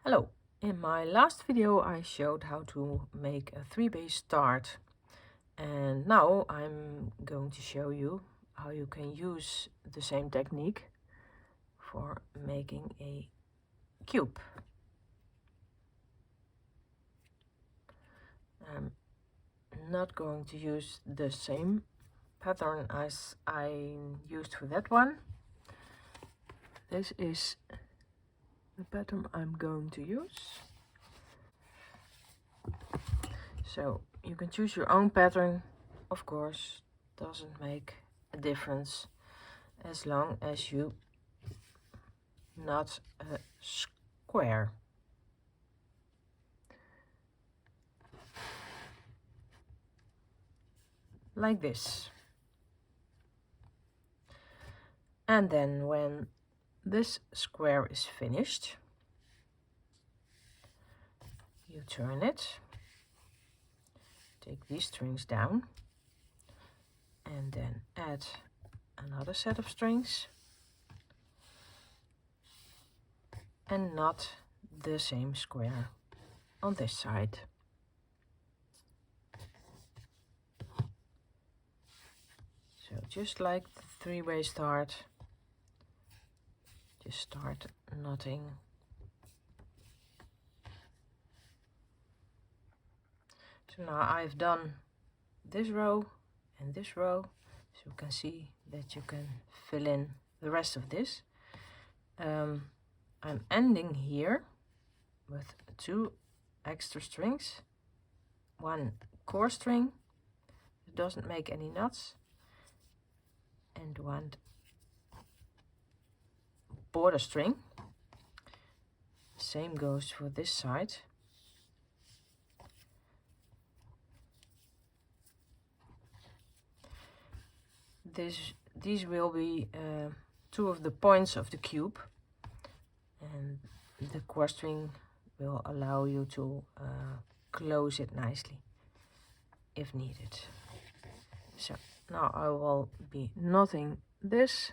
Hello, in my last video I showed how to make a 3-base start, and now I'm going to show you how you can use the same technique for making a cube. I'm not going to use the same pattern as I used for that one. This is the pattern I'm going to use. So you can choose your own pattern, of course, doesn't make a difference as long as you not a square. Like this. And then when this square is finished, you turn it, take these strings down, and then add another set of strings, and knot the same square on this side. So just like the 3-way start, just start knotting. So now I've done this row and this row, so you can see that you can fill in the rest of this. I'm ending here with 2 extra strings, 1 core string, it doesn't make any knots, and 1 border string. Same goes for this side. These will be 2 of the points of the cube, and the core string will allow you to close it nicely if needed. So now I will be knotting this,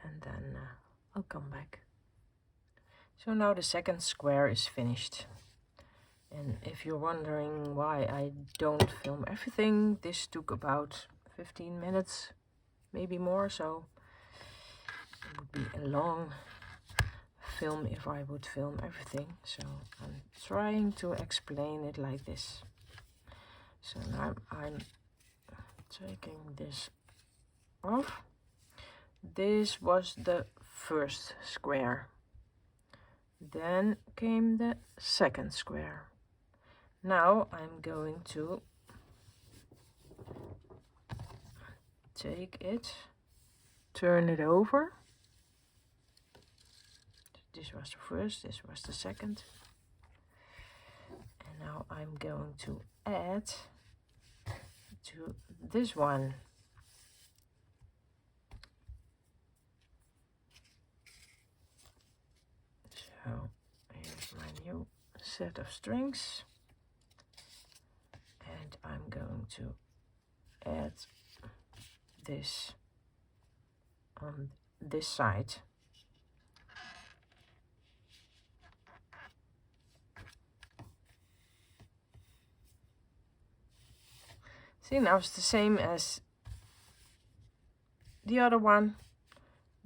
and then I'll come back. So now the second square is finished, and if you're wondering why I don't film everything, this took about 15 minutes, maybe more, so it would be a long film if I would film everything. So I'm trying to explain it like this. So now I'm taking this off. This was the first square. Then came the second square. Now I'm going to take it, turn it over. This was the first, this was the second. And now I'm going to add to this one. So here's my new set of strings, and I'm going to add this on this side. See, now it's the same as the other one,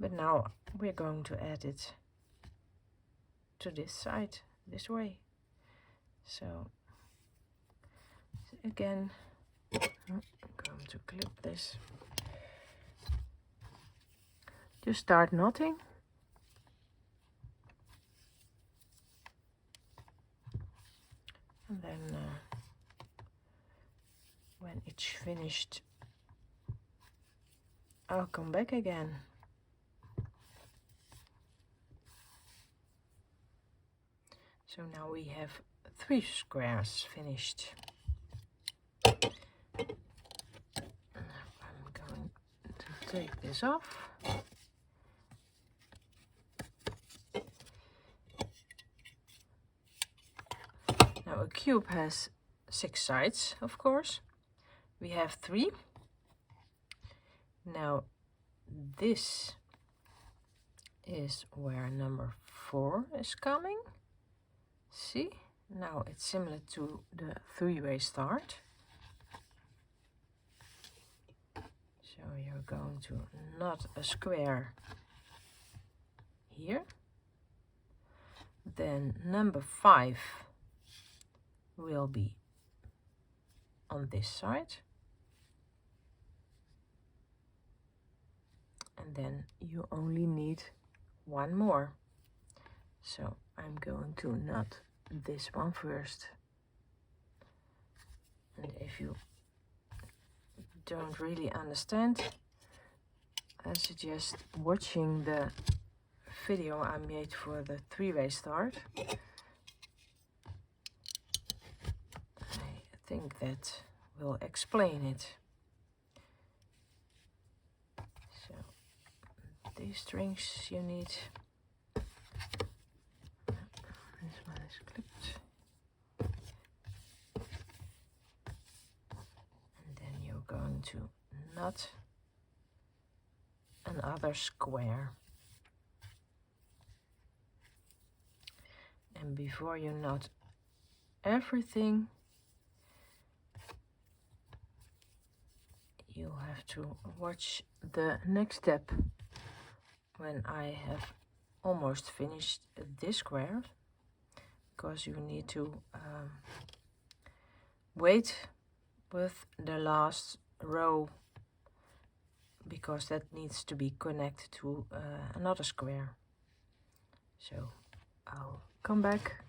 but now we're going to add it to this side, this way. So again, I'm going to clip this. Just start knotting. And then when it's finished, I'll come back again. So now we have 3 squares finished. I'm going to take this off. Now a cube has 6 sides, of course. We have 3. Now this is where number 4 is coming. See, now it's similar to the three-way start. So you're going to knot a square here. Then number 5 will be on this side. And then you only need one more. So I'm going to knot this one first. And if you don't really understand, I suggest watching the video I made for the three-way start. I think that will explain it. So these strings you need. This one is clipped. And then you're going to knot another square. And before you knot everything, you have to watch the next step. When I have almost finished this square, because you need to wait with the last row, because that needs to be connected to another square. So I'll come back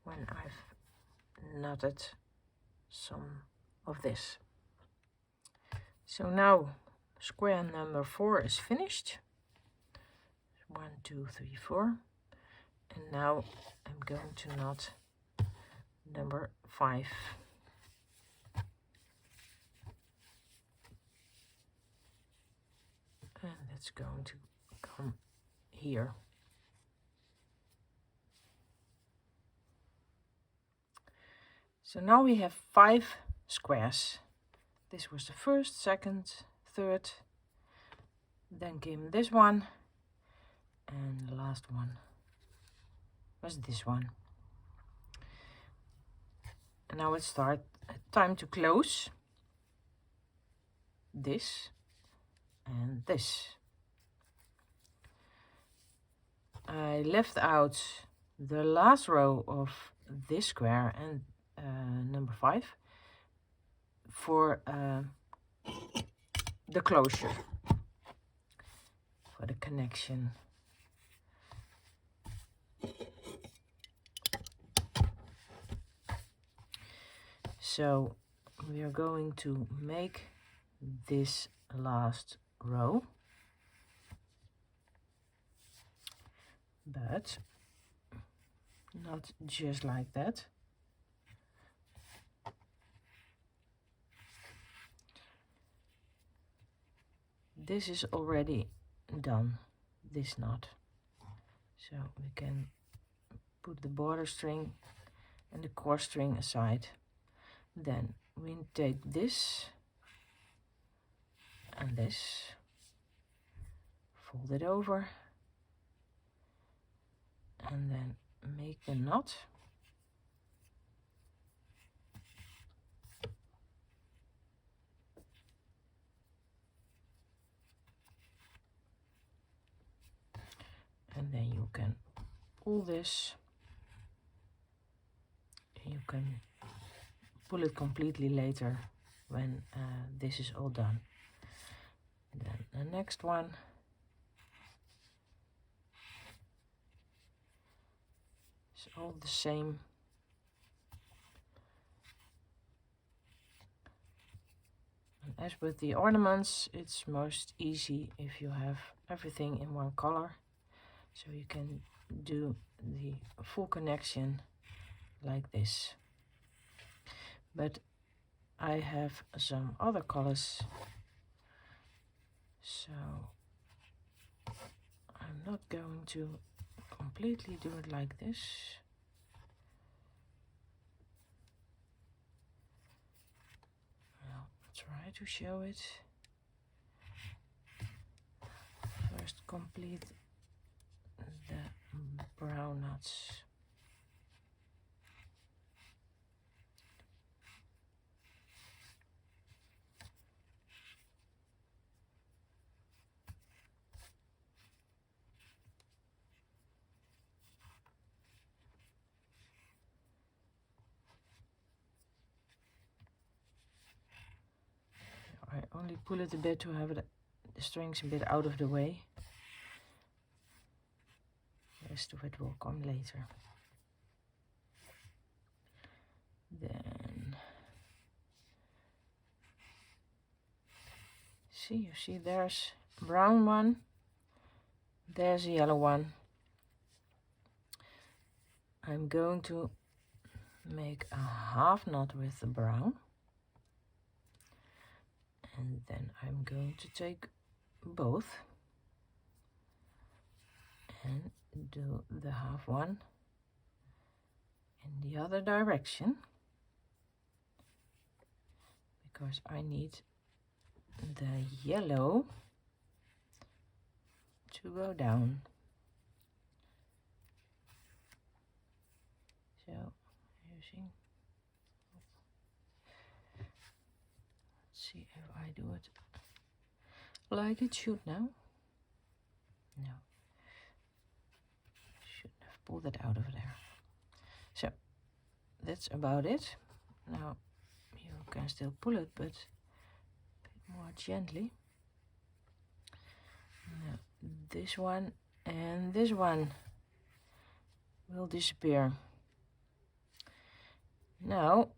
when I've knotted some of this. So now square number 4 is finished. 1, 2, 3, 4. And now I'm going to knot number 5. And that's going to come here. So now we have 5 squares. This was the first, second, third. Then came this one. And the last one was this one. And now it's time to close this and this. I left out the last row of this square and number 5 for the closure, for the connection. So we are going to make this last row, but not just like that. This is already done, this knot. So we can put the border string and the core string aside. Then we take this and this, fold it over, and then make the knot. And then you can pull this, and you can pull it completely later when this is all done. Then the next one. It's all the same. And as with the ornaments, it's most easy if you have everything in one color. So you can do the full connection like this. But I have some other colors, so I'm not going to completely do it like this. I'll try to show it. First complete the brown knots. only pull it a bit to have the strings a bit out of the way. The rest of it will come later. Then you see there's a brown one, there's a yellow one. I'm going to make a half knot with the brown, and then I'm going to take both and do the half one in the other direction, because I need the yellow to go down. So using, let's see if I do it like it should now. No, shouldn't have pulled it out of there. So that's about it. Now you can still pull it, but more gently. Now, this one and this one will disappear. Now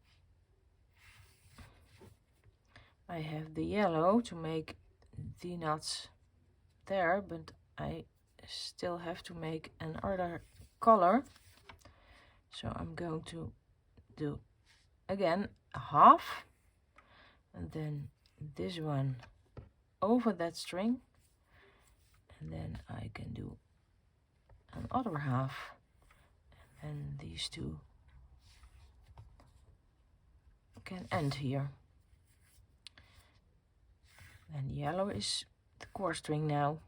I have the yellow to make the knots there, but I still have to make another color. So I'm going to do again a half, and then this one over that string, and then I can do another half, and these two can end here. And yellow is the core string now.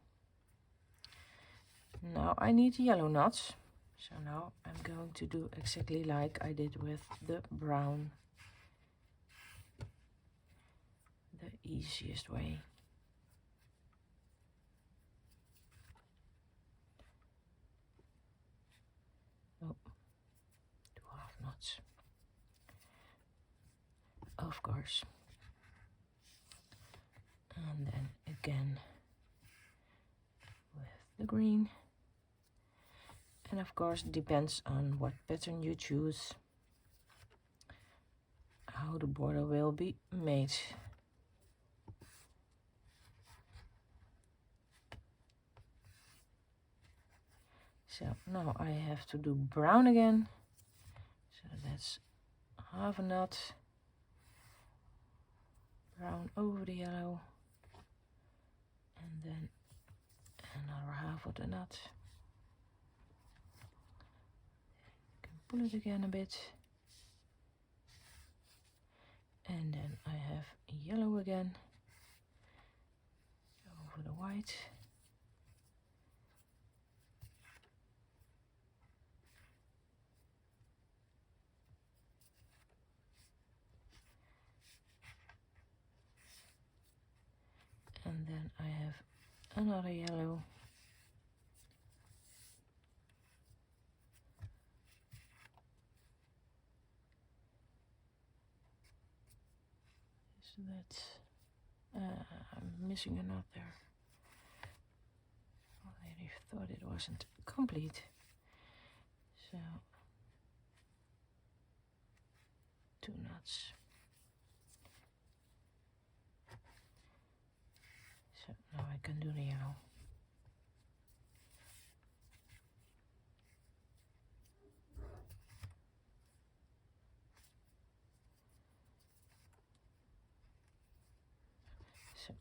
Now I need the yellow knots, so now I'm going to do exactly like I did with the brown. The easiest way. Oh, 2 half knots, of course, and then again with the green, and of course it depends on what pattern you choose, how the border will be made. So now I have to do brown again, so that's half a knot, brown over the yellow, and then another half of the knot. You can pull it again a bit, and then I have yellow again over the white. And then I have another yellow. So that's, I'm missing a knot there. I thought it wasn't complete. So 2 knots. So now I can do the yellow. So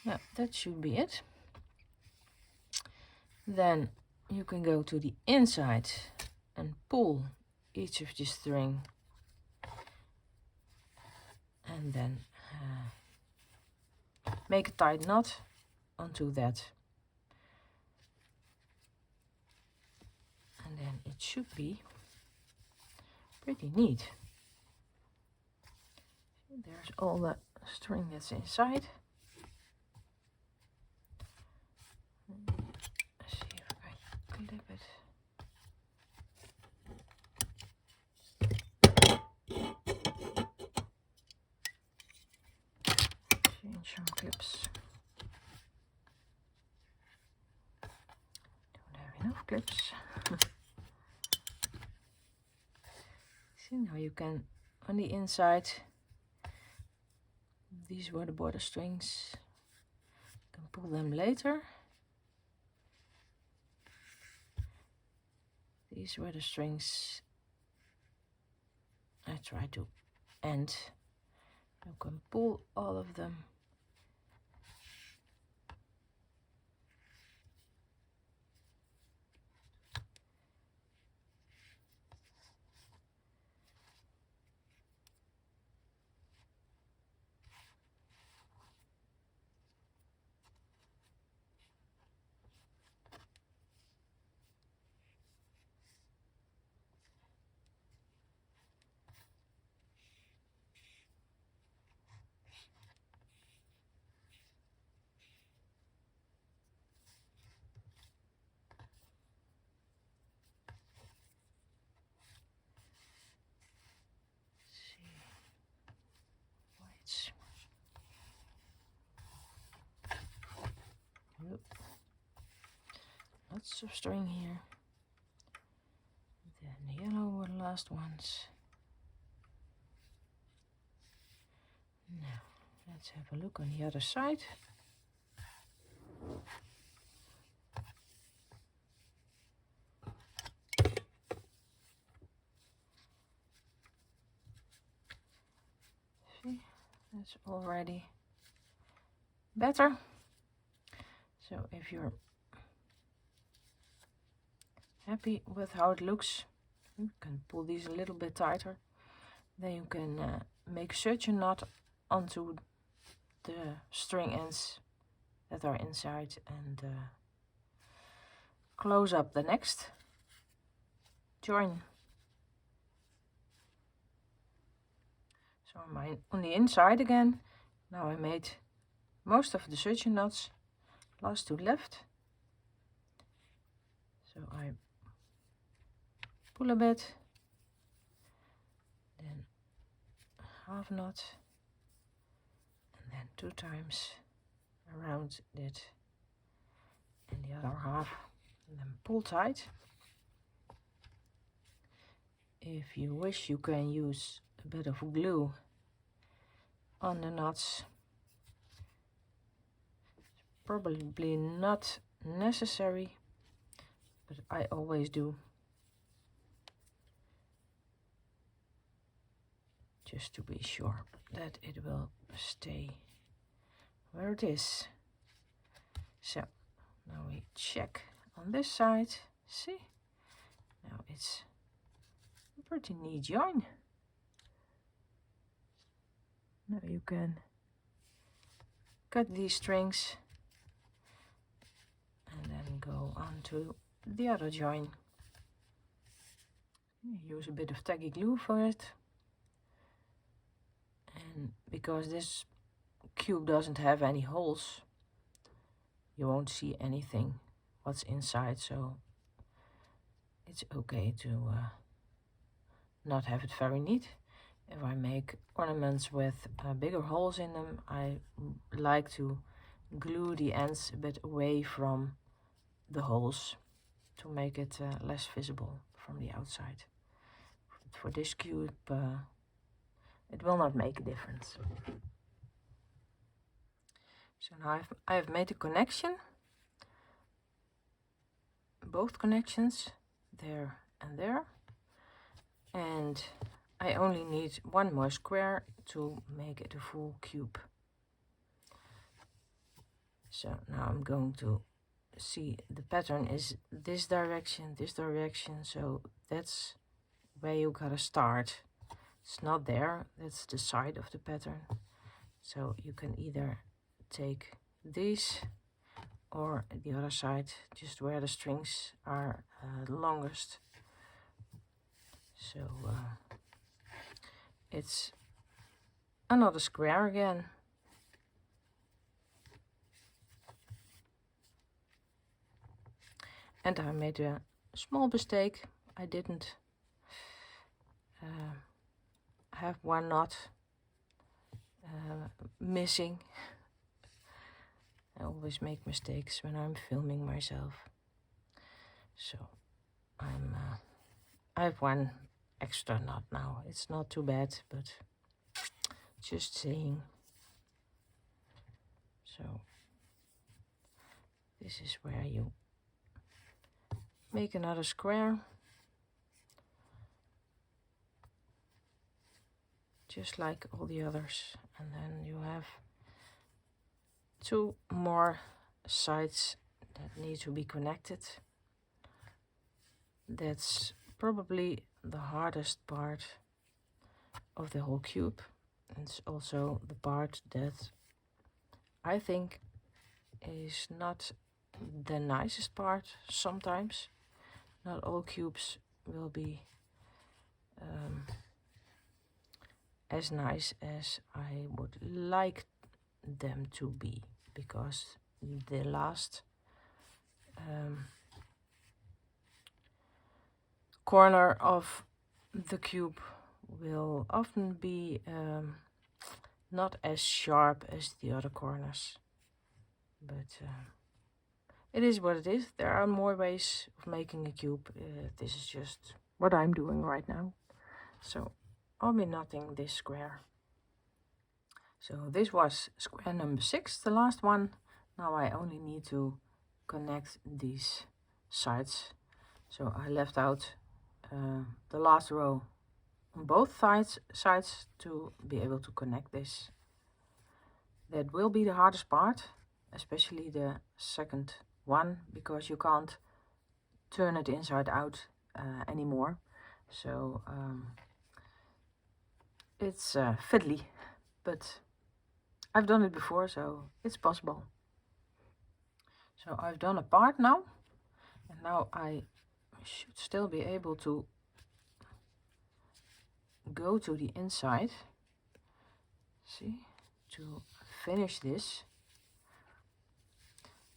now that should be it. Then you can go to the inside and pull each of the string, and then make a tight knot onto that, and then it should be pretty neat. There's all the string that's inside. Let's see if I clip it. some clips. Don't have enough clips. See, now you can, on the inside, these were the border strings. You can pull them later. These were the strings I try to end. You can pull all of them. Lots of string here. Then the yellow were the last ones. Now let's have a look on the other side. See, that's already better. So if you're happy with how it looks, you can pull these a little bit tighter. Then you can make such a knot onto the string ends that are inside and close up the next join. So on the inside again, now I made most of the suction knots, last two left. So I pull a bit, then half knot, and then 2 times around it, and the other half, and then pull tight. If you wish, you can use a bit of glue on the knots. Probably not necessary, but I always do, just to be sure that it will stay where it is. So now we check on this side. See, now it's a pretty neat join. Now you can cut these strings and then go on to the other join. Use a bit of tacky glue for it. And because this cube doesn't have any holes, you won't see anything what's inside, so it's okay to not have it very neat. If I make ornaments with bigger holes in them, I like to glue the ends a bit away from the holes to make it less visible from the outside. For this cube, it will not make a difference. So now I have made a connection, both connections, there and there, and I only need one more square to make it a full cube. So now I'm going to see the pattern is this direction, so that's where you gotta start. It's not there, that's the side of the pattern. So you can either take these or the other side, just where the strings are longest. So it's another square again. And I made a small mistake. I didn't have one knot missing. I always make mistakes when I'm filming myself. So I have one extra knot now. It's not too bad, but just saying. So this is where you make another square, just like all the others, and then you have 2 more sides that need to be connected. That's probably the hardest part of the whole cube. It's also the part that I think is not the nicest part sometimes. Not all cubes will be as nice as I would like them to be, because the last corner of the cube will often be not as sharp as the other corners, but it is what it is. There are more ways of making a cube. This is just what I'm doing right now. So I'll be knotting this square. So this was square number 6, the last one. Now I only need to connect these sides. So I left out the last row on both sides to be able to connect this. That will be the hardest part, especially the second one, because you can't turn it inside out anymore. So it's fiddly, but I've done it before, so it's possible. So I've done a part now, and now I should still be able to go to the inside, see, to finish this,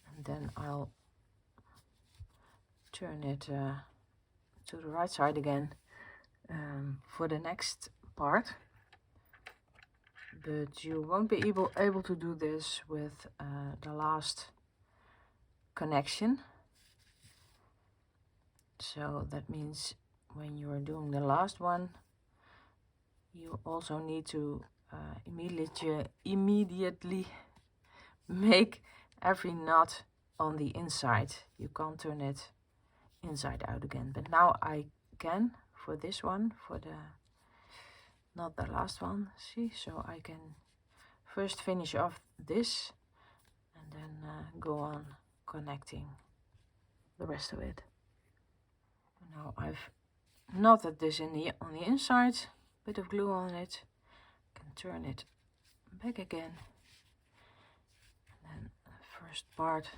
and then I'll turn it to the right side again for the next part. But you won't be able to do this with the last connection. So that means when you are doing the last one, you also need to immediately make every knot on the inside. You can't turn it inside out again. But now I can for this one, for the not the last one, see, so I can first finish off this and then go on connecting the rest of it. Now I've knotted this on the inside, bit of glue on it, can turn it back again, and then the first part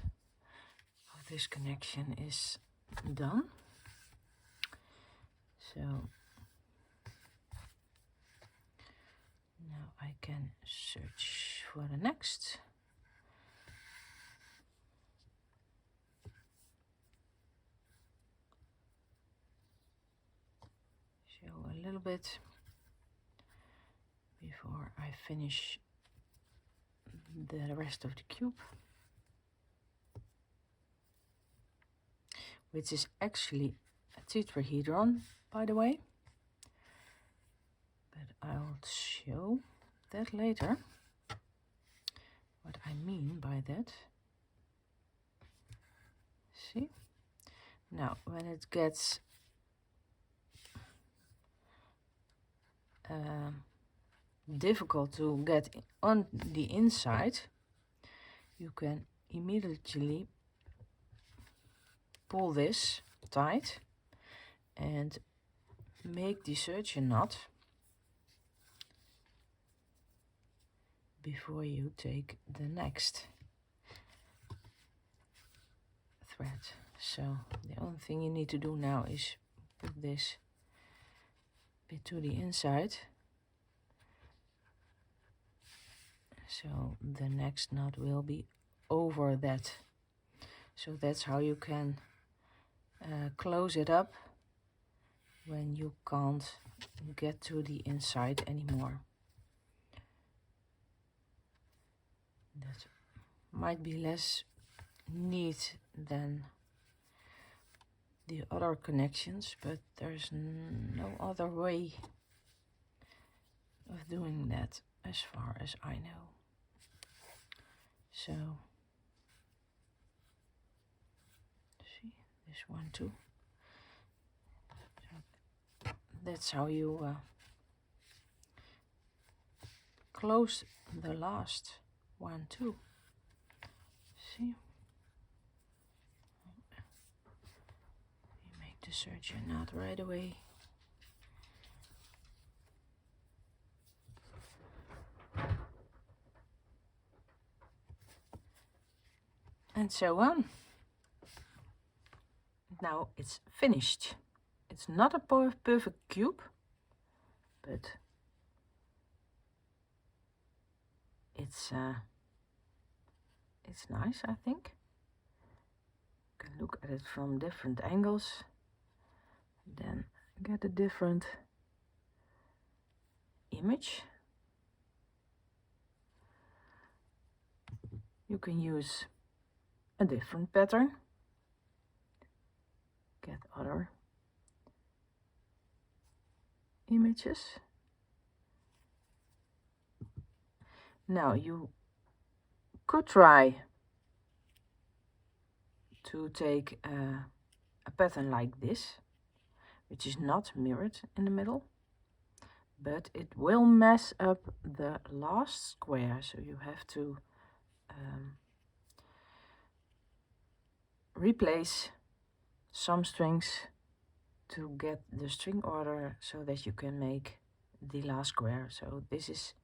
of this connection is done. So now I can search for the next. Show a little bit before I finish the rest of the cube, which is actually a tetrahedron, by the way. But I'll show that later, what I mean by that. See? Now, when it gets difficult to get on the inside, you can immediately pull this tight and make the suction knot before you take the next thread. So the only thing you need to do now is put this bit to the inside, so the next knot will be over that. So that's how you can close it up when you can't get to the inside anymore. That might be less neat than the other connections, but there's no other way of doing that as far as I know. So see this one too. So that's how you close the last one too. See, you make the serger knot right away. And so on. Now it's finished. It's not a perfect cube, but it's nice, I think. You can look at it from different angles, then get a different image. You can use a different pattern, get other images. Now you could try to take a pattern like this, which is not mirrored in the middle, but it will mess up the last square, so you have to replace some strings to get the string order so that you can make the last square. So this is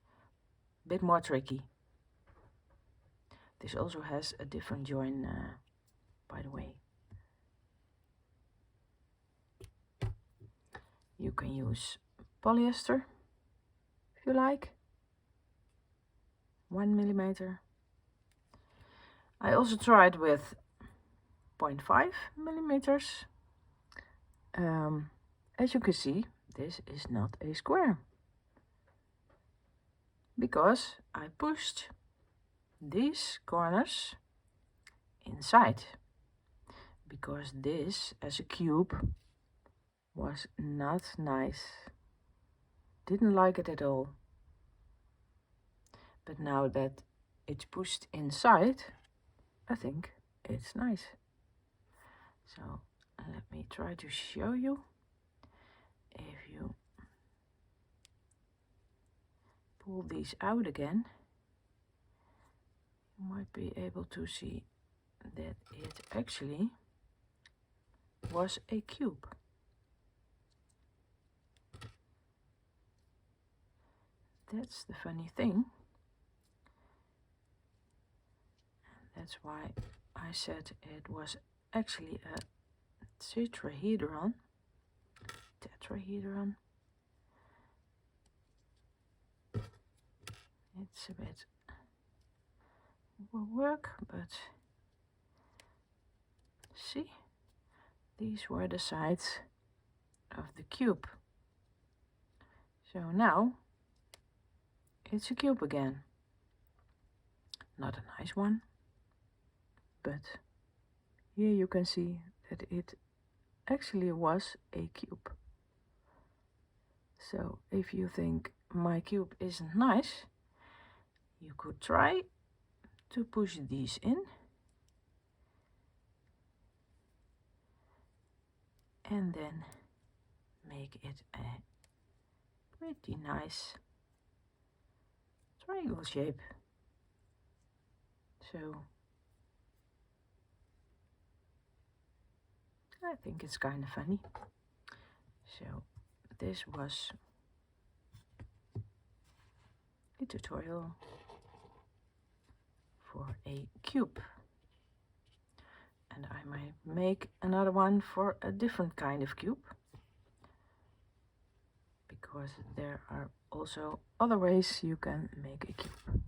a bit more tricky. This also has a different join, by the way. You can use polyester if you like, 1 millimeter. I also tried with 0.5 millimeters. As you can see, this is not a square because I pushed these corners inside, because this as a cube was not nice. Didn't like it at all. But now that it's pushed inside, I think it's nice. So let me try to show you. If you pull these out again, you might be able to see that it actually was a cube. That's the funny thing. That's why I said it was actually a tetrahedron. It's a bit will work, but see, these were the sides of the cube. So now it's a cube again. Not a nice one, but here you can see that it actually was a cube. So if you think my cube isn't nice, you could try to push these in and then make it a pretty nice triangle shape. So I think it's kind of funny. So this was a tutorial for a cube, and I might make another one for a different kind of cube, because there are also other ways you can make a cube.